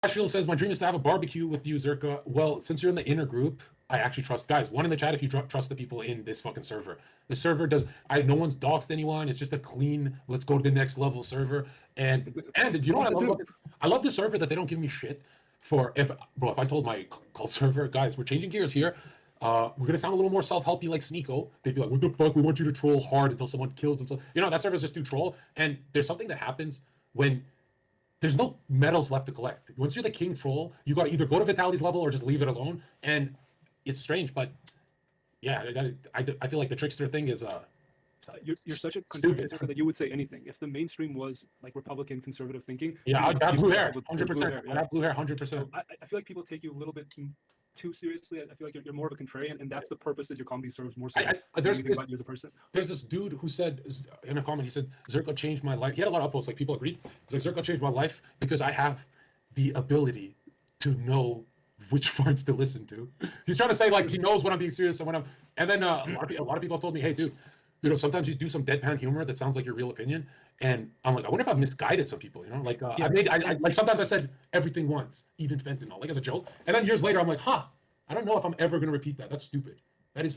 Ashfield says, my dream is to have a barbecue with you, Zerka. Well, since you're in the inner group, I actually trust guys. One in the chat if you trust the people in this fucking server. The server does. No one's doxed anyone. It's just a clean. Let's go to the next level server. And you know what I love about this? I love the server that they don't give me shit for. If I told my cult server guys, we're changing gears here. We're gonna sound a little more self-helpy like Sneeko. They'd be like, "What the fuck? We want you to troll hard until someone kills themselves." You know that server's just do troll. And there's something that happens when there's no medals left to collect. Once you're the king troll, you got to either go to Vitali's level or just leave it alone. And it's strange, but yeah, I feel like the trickster thing is you're such a conservative that you would say anything. If the mainstream was like Republican conservative thinking, yeah, I got blue hair, 100%. I got blue hair, 100%. So I feel like people take you a little bit too seriously. I feel like you're more of a contrarian, and that's the purpose that your comedy serves more so than anything about you as a person. There's this dude who said in a comment, he said, Zerka changed my life. He had a lot of upvotes, like people agreed. He's like, Zerka changed my life because I have the ability to know which parts to listen to. He's trying to say like he knows when I'm being serious and when I'm. And then a lot of people have told me, hey, dude, you know, sometimes you do some deadpan humor that sounds like your real opinion, and I'm like, I wonder if I've misguided some people, you know, like I like sometimes I said everything once, even fentanyl, like as a joke, and then years later I'm like, I don't know if I'm ever gonna repeat that. That's stupid. That is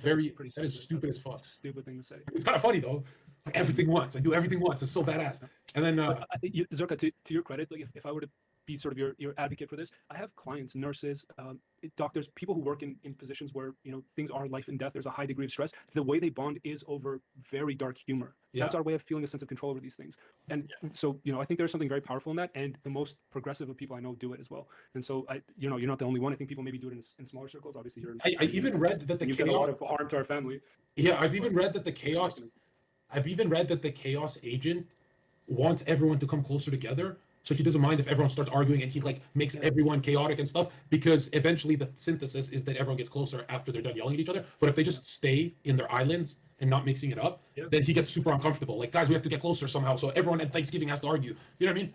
stupid as fuck. Stupid thing to say. It's kind of funny though. Like everything once, I do everything once. It's so badass. And then Zerka, to your credit, like if I were to be sort of your advocate for this, I have clients, nurses, doctors, people who work in positions where, you know, things are life and death. There's a high degree of stress. The way they bond is over very dark humor. Yeah. That's our way of feeling a sense of control over these things. And so, you know, I think there's something very powerful in that. And the most progressive of people I know do it as well. And so, you know, you're not the only one. I think people maybe do it in smaller circles. Obviously, I even read that you get a lot of harm to our family. Yeah, I've even read that the chaos agent wants everyone to come closer together. So he doesn't mind if everyone starts arguing, and he like makes everyone chaotic and stuff, because eventually the synthesis is that everyone gets closer after they're done yelling at each other. But if they just stay in their islands and not mixing it up, then he gets super uncomfortable. Like, guys, we have to get closer somehow. So everyone at Thanksgiving has to argue. You know what I mean?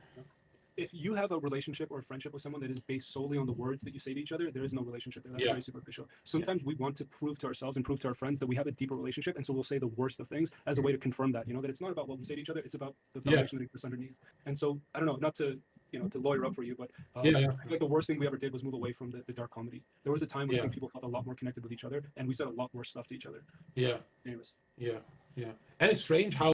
If you have a relationship or a friendship with someone that is based solely on the words that you say to each other, there is no relationship there. That's very superficial. Sometimes we want to prove to ourselves and prove to our friends that we have a deeper relationship, and so we'll say the worst of things as a way to confirm that, you know, that it's not about what we say to each other, it's about the foundation that exists underneath. And so, I don't know, not to, you know, to lawyer up for you, but I feel like the worst thing we ever did was move away from the dark comedy. There was a time when I think people felt a lot more connected with each other, and we said a lot more stuff to each other. Yeah. Anyways. Yeah. And it's strange how